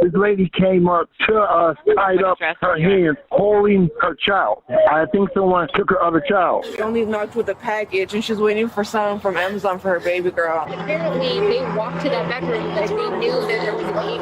This lady came up to us, tied up her hands, holding her child. I think someone took her other child. She only knocked with a package, and she's waiting for someone from Amazon for her baby girl. Apparently, they walked to that bedroom like they knew that there was a baby.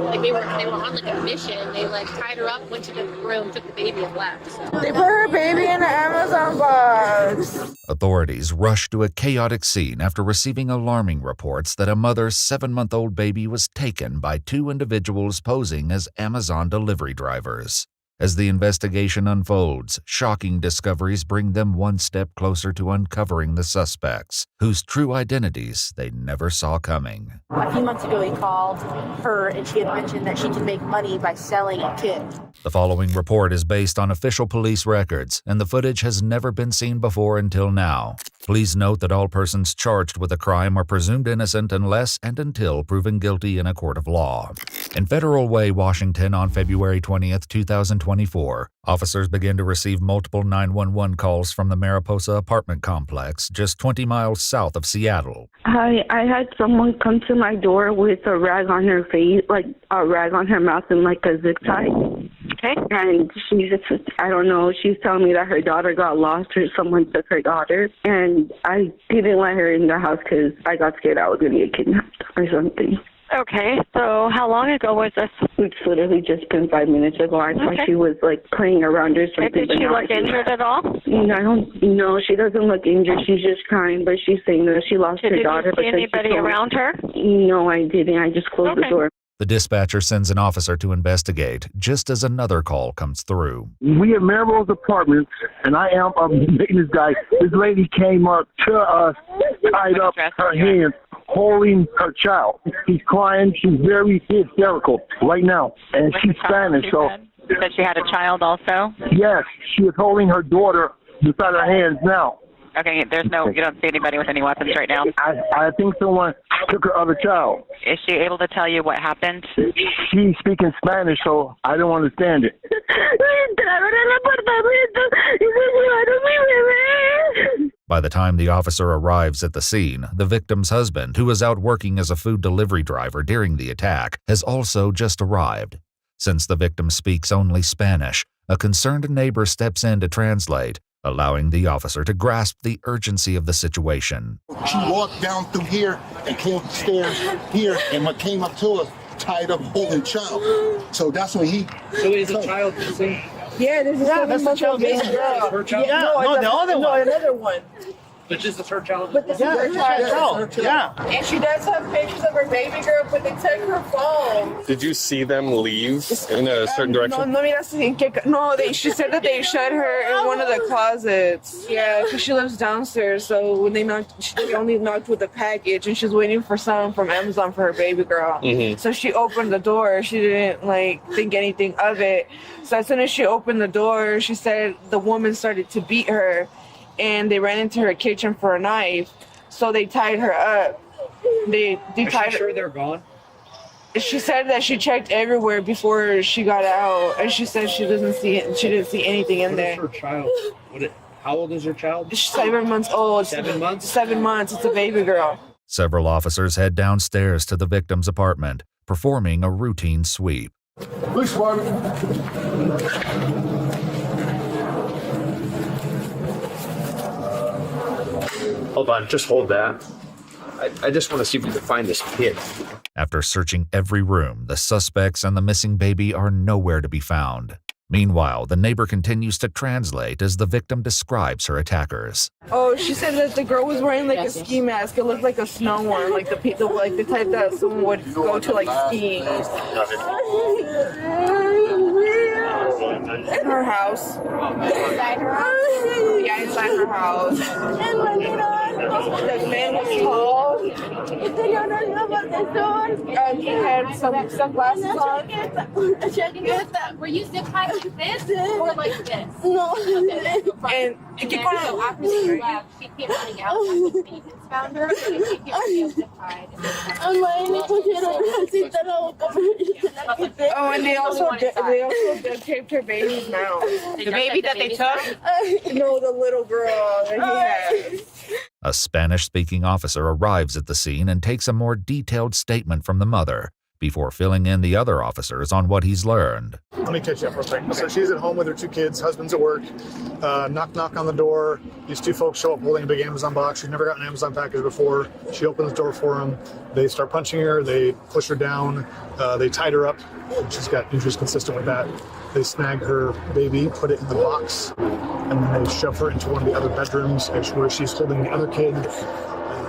Like they were on like a mission. They like tied her up, went to the room, took the baby, and left. So. They put her baby in the Amazon box. Authorities rushed to a chaotic scene after receiving alarming reports that a mother's 7-month-old baby was taken by two individuals posing as Amazon delivery drivers. As the investigation unfolds, shocking discoveries bring them one step closer to uncovering the suspects, whose true identities they never saw coming. A few months ago, he called her, and she had mentioned that she could make money by selling a kid. The following report is based on official police records, and the footage has never been seen before until now. Please note that all persons charged with a crime are presumed innocent unless and until proven guilty in a court of law. In Federal Way, Washington, on February 20th, 2024, officers began to receive multiple 911 calls from the Mariposa apartment complex just 20 miles south of Seattle. Hi, I had someone come to my door with a rag on her face, like a rag on her mouth and like a zip tie. Okay. And she just, I don't know, she's telling me that her daughter got lost or someone took her daughter. And I didn't let her in the house because I got scared I was going to get kidnapped or something. Okay, so how long ago was this? It's literally just been 5 minutes ago. I thought she was like playing around or something. Did she look injured at all? No, I don't. No, she doesn't look injured. She's just crying, but she's saying that she lost her daughter. Did you see anybody around her? No, I didn't. I just closed the door. The dispatcher sends an officer to investigate, just as another call comes through. We at Melrose Apartments, and I am a maintenance guy. This lady came up to us, tied up her hands, holding her child. She's crying. She's very hysterical right now, and she's Spanish. So that she had a child also? Yes, she is holding her daughter beside her hands now. Okay, you don't see anybody with any weapons right now? I think someone took her other child. Is she able to tell you what happened? She's speaking Spanish, so I don't understand it. By the time the officer arrives at the scene, the victim's husband, who was out working as a food delivery driver during the attack, has also just arrived. Since the victim speaks only Spanish, a concerned neighbor steps in to translate, allowing the officer to grasp the urgency of the situation. She walked down through here and came upstairs here, and what came up to us, tied up, holding child. So that's when he... So is a child missing? Yeah, there's a 7-month-old baby girl. Her child? Yeah, no, the other one. No, another one. But this is her child? But this is her child. Yeah. And she does have pictures of her baby girl, but they took her phone. Did you see them leave in a certain direction? She said that they shut her in one of the closets. Yeah, because she lives downstairs. So when they knocked, she only knocked with a package, and she's waiting for someone from Amazon for her baby girl. Mm-hmm. So she opened the door. She didn't think anything of it. So as soon as she opened the door, she said the woman started to beat her, and they ran into her kitchen for a knife. So they tied her up. They tied her. Sure they're gone? She said that she checked everywhere before she got out, and she said she didn't see anything in there. What is her child? How old is her child? She's 7 months old. 7 months? 7 months. It's a baby girl. Several officers head downstairs to the victim's apartment, performing a routine sweep. Police department. Hold on, just hold that. I just want to see if we can find this kid. After searching every room, the suspects and the missing baby are nowhere to be found. Meanwhile, the neighbor continues to translate as the victim describes her attackers. Oh, she said that the girl was wearing a ski mask. It looked like a snow one, like the type that someone would go to skiing. In her house. Inside her house? Yeah, inside her house. The man was tall. He had some sunglasses on. Were you zip tied like this or like this? No. And so after she left, she came running out. That's when Vincent found her. She came zip tied. Oh, and they also duct taped her baby's mouth. The baby that they took? No, the little girl that he has. A Spanish-speaking officer arrives at the scene and takes a more detailed statement from the mother, before filling in the other officers on what he's learned. Let me catch you up real quick. So she's at home with her 2 kids, husband's at work, knock on the door. These 2 folks show up holding a big Amazon box. She's never gotten an Amazon package before. She opens the door for them. They start punching her, they push her down, they tied her up. She's got injuries consistent with that. They snag her baby, put it in the box, and then they shove her into one of the other bedrooms where she's holding the other kid.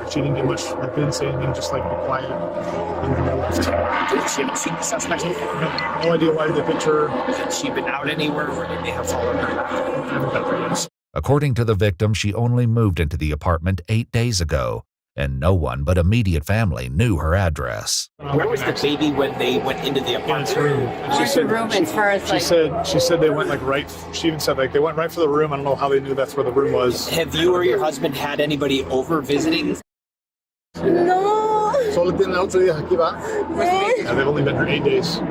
She didn't get much, didn't say anything, just like be quiet. And then they left. Did she ever see the suspect? No idea why they picked her. Has she been out anywhere, or did they have followed her? According to the victim, she only moved into the apartment 8 days ago, and no one but immediate family knew her address. Where was the baby when they went into the apartment room? She said they went like right. She even said like they went right for the room. I don't know how they knew that's where the room was. Have you or your husband had anybody over visiting? No. Solo tienen otro día aquí, va? Yeah, they've only been here 8 days.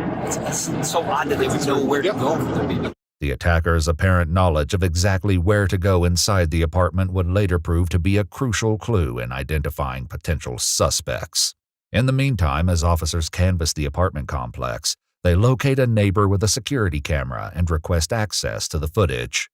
It's so odd that they would know where to go for the baby. The attacker's apparent knowledge of exactly where to go inside the apartment would later prove to be a crucial clue in identifying potential suspects. In the meantime, as officers canvass the apartment complex, they locate a neighbor with a security camera and request access to the footage.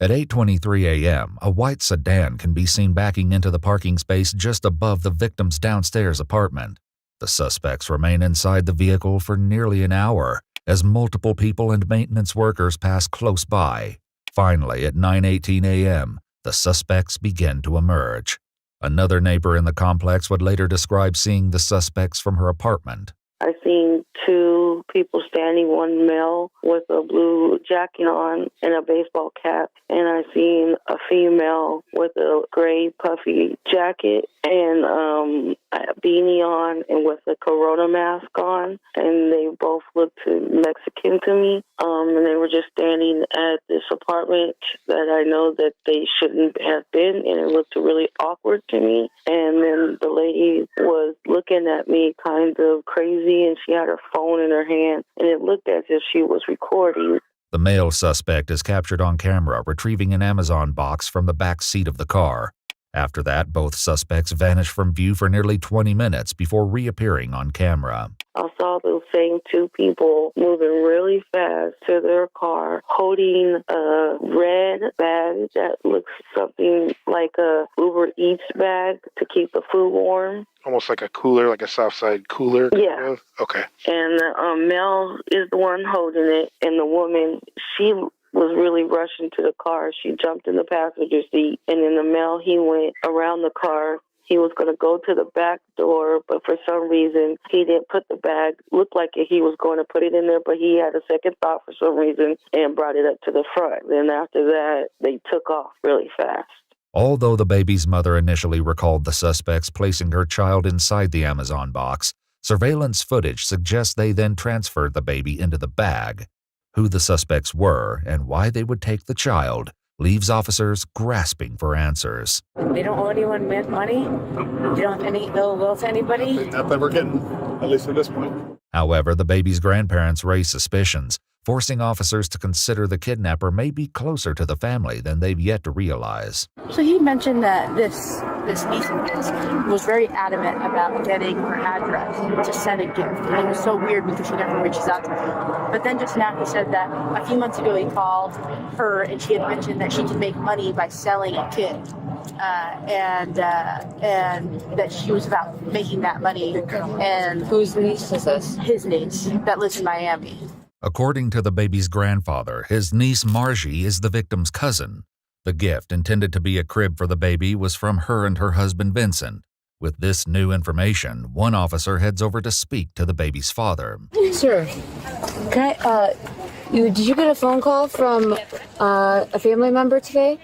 At 8:23 a.m., a white sedan can be seen backing into the parking space just above the victim's downstairs apartment. The suspects remain inside the vehicle for nearly an hour, as multiple people and maintenance workers pass close by. Finally, at 9:18 a.m., the suspects begin to emerge. Another neighbor in the complex would later describe seeing the suspects from her apartment. I seen 2 people standing, one male with a blue jacket on and a baseball cap, and I seen a female with a gray puffy jacket and a beanie on and with a Corona mask on, and they both looked Mexican to me, and they were just standing at this apartment that I know that they shouldn't have been, and it looked really awkward to me. And then the lady was looking at me kind of crazy, and she had her phone in her hand, and it looked as if she was recording. The male suspect is captured on camera retrieving an Amazon box from the back seat of the car. After that, both suspects vanish from view for nearly 20 minutes before reappearing on camera. I saw those same 2 people moving really fast to their car, holding a red bag that looks something like a Uber Eats bag to keep the food warm. Almost like a cooler, like a Southside cooler? Yeah. Okay. And the male is the one holding it, and the woman, she was really rushing to the car. She jumped in the passenger seat, and then the male, he went around the car. He was going to go to the back door, but for some reason, he didn't put the bag. Looked like he was going to put it in there, but he had a second thought for some reason and brought it up to the front. Then after that, they took off really fast. Although the baby's mother initially recalled the suspects placing her child inside the Amazon box, surveillance footage suggests they then transferred the baby into the bag. Who the suspects were and why they would take the child leaves officers grasping for answers. They don't owe anyone money? They don't have any ill will to anybody? Not that we're getting, at least at this point. However, the baby's grandparents raise suspicions, forcing officers to consider the kidnapper may be closer to the family than they've yet to realize. So he mentioned that this niece of his was very adamant about getting her address to send a gift. And it was so weird because she never reaches out to her. But then just now he said that a few months ago he called her and she had mentioned that she could make money by selling a kid. And that she was about making that money. And whose niece is this? His niece that lives in Miami. According to the baby's grandfather, his niece Marlly is the victim's cousin. The gift, intended to be a crib for the baby, was from her and her husband Vincent. With this new information, one officer heads over to speak to the baby's father. Sir, can I, did you get a phone call from a family member today?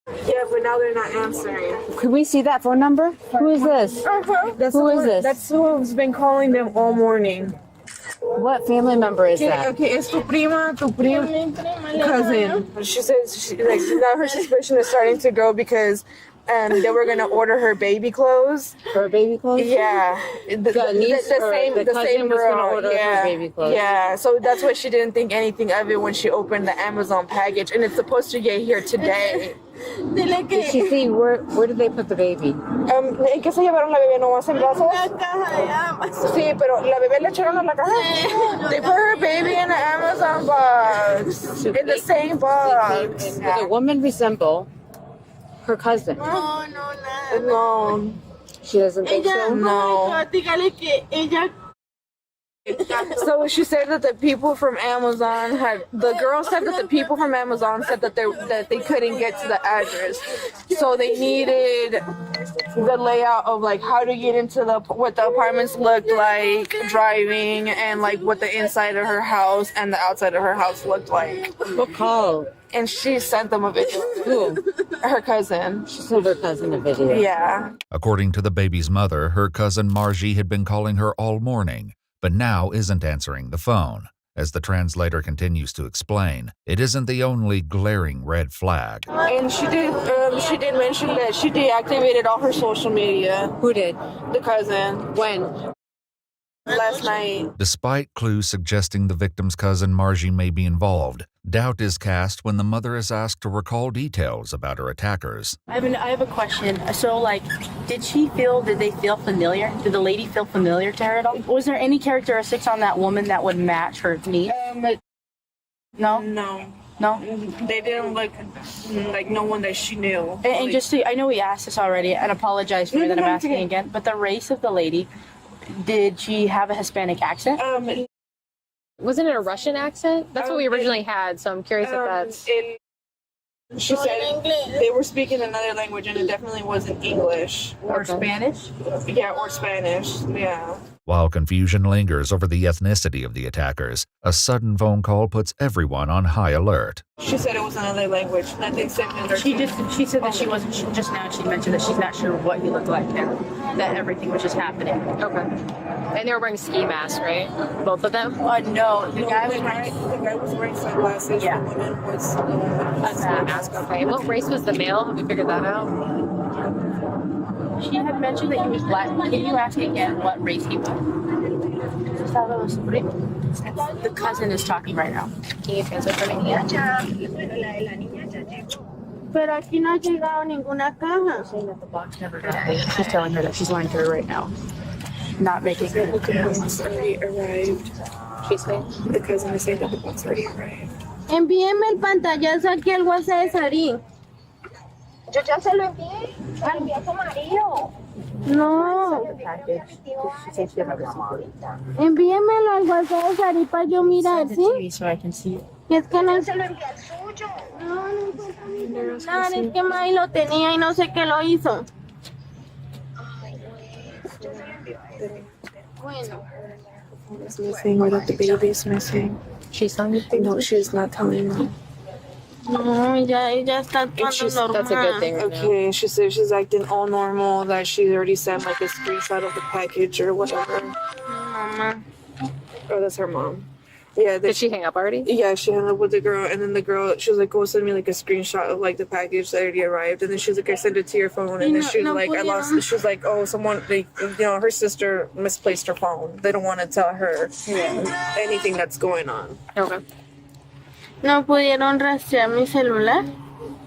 Yeah, but now they're not answering. Could we see that phone number? Who is this? Who is this? That's who's been calling them all morning. What family member is that? Okay, it's tu prima cousin. She says now her suspicion is starting to go because and they were gonna order her baby clothes. Her baby clothes? Yeah. The same girl. Order her baby clothes. Yeah. So that's why she didn't think anything of it when she opened the Amazon package, and it's supposed to get here today. Did she see where did they put the baby? ¿En qué se llevaron la bebé? ¿No más en brazos? Sí, pero la bebé le echaron a la caja. They put her baby in an Amazon box. In the same box. Does the woman resemble her cousin? No. She doesn't think so? No. So she said that the people from Amazon the girl said that the people from Amazon said that they couldn't get to the address. So they needed the layout of like how to get into what the apartments looked like driving, and like what the inside of her house and the outside of her house looked like. What call? And she sent them a video. Who? Her cousin. She sent her cousin a video. Yeah. According to the baby's mother, her cousin Marlly had been calling her all morning, but now isn't answering the phone. As the translator continues to explain, it isn't the only glaring red flag. And she did mention that she deactivated all her social media. Who did? The cousin. When? Last night. Despite clues suggesting the victim's cousin Marlly may be involved, doubt is cast when the mother is asked to recall details about her attackers. I have a question. So, like, did they feel familiar? Did the lady feel familiar to her at all? Was there any characteristics on that woman that would match her needs? No? No? They didn't look like no one that she knew. And just I know we asked this already, and apologize for that I'm asking again, but the race of the lady, did she have a Hispanic accent? Wasn't it a Russian accent? That's what we originally had, so I'm curious if that's... She said they were speaking another language, and it definitely wasn't English. Or Spanish? Yeah, or Spanish, yeah. While confusion lingers over the ethnicity of the attackers, a sudden phone call puts everyone on high alert. She said it was another language. Nothing similar. She said that she wasn't, just now she mentioned that she's not sure what he looked like there. That everything was just happening. Okay. And they were wearing ski masks, right? Both of them? No. The guy was wearing sunglasses. Yeah. The woman was a mask. Okay. What race was the male? Have we figured that out? She had mentioned that he was black. Can you ask again what race he was? The cousin is talking right now. Can you translate for me? Pero aquí no ha llegado ninguna caja. She's telling her that she's lying to her right now. Not making it. The box already arrived. She's saying? The cousin is saying that the box already arrived. Envíeme el pantallazo aquí al WhatsApp de Sarín. Yo ya se lo envié. Al envié a tu marido. No. Envíemelo al WhatsApp de Sarín para yo mirar, ¿sí? So I can see it. Y es que no se lo envié al suyo. No encuentro mi celular. Es que May lo tenía y no sé qué lo hizo. Bueno. Is missing, or that the baby is missing. She's telling you? No, she's not telling me. No, ella está actuando normal. That's a good thing right Okay, she said she's acting all normal, that she already sent like a screenshot of the package or whatever. Mamá. Oh, that's her mom. Yeah. Did she hang up already? Yeah, she hung up with the girl, and then the girl, she was like, go send me like a screenshot of like the package that already arrived, and then she was like, I sent it to your phone, and then she was like, I lost it. She was like, oh, someone, her sister misplaced her phone. They don't want to tell her anything that's going on. Okay. No pudieron rastrear mi celular.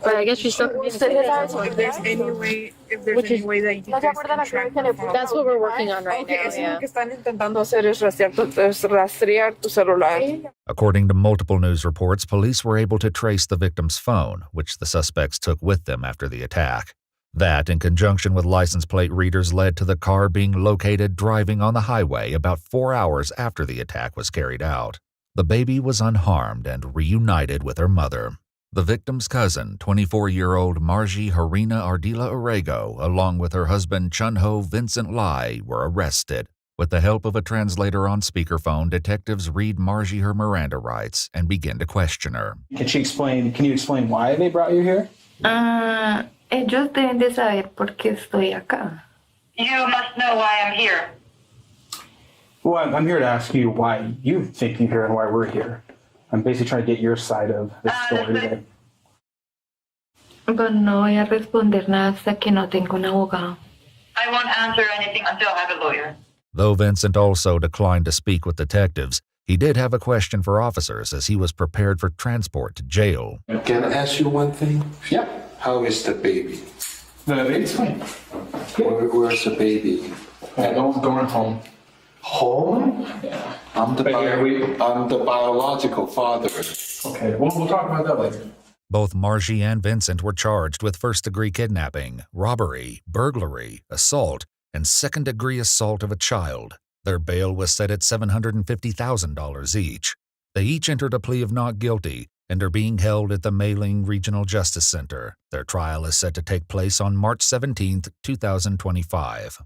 But I guess she's still... If there's any way that you can track the phone. That's what we're working on right Okay, now, eso yeah. lo que están intentando hacer es rastrear tu celular. According to multiple news reports, police were able to trace the victim's phone, which the suspects took with them after the attack. That, in conjunction with license plate readers, led to the car being located driving on the highway about 4 hours after the attack was carried out. The baby was unharmed and reunited with her mother. The victim's cousin, 24-year-old Marlly Jarina Ardila-Urrego, along with her husband Chun Vincent, were arrested. With the help of a translator on speakerphone, detectives read Marlly her Miranda rights and begin to question her. Can you explain why they brought you here? Ellos deben de saber por qué estoy acá. You must know why I'm here. Well, I'm here to ask you why you think you're here and why we're here. I'm basically trying to get your side of the story. Pero no voy a responder nada hasta que no tenga un abogado. I won't answer anything until I have a lawyer. Though Vincent also declined to speak with detectives, he did have a question for officers as he was prepared for transport to jail. Can I ask you one thing? Yeah. How is the baby? The baby's fine. Where's the baby? No one's going home. Home? Yeah. I'm the biological father. Okay, we'll talk about that later. Both Marlly and Vincent were charged with first-degree kidnapping, robbery, burglary, assault, and second-degree assault of a child. Their bail was set at $750,000 each. They each entered a plea of not guilty and are being held at the Mailing Regional Justice Center. Their trial is set to take place on March 17, 2025.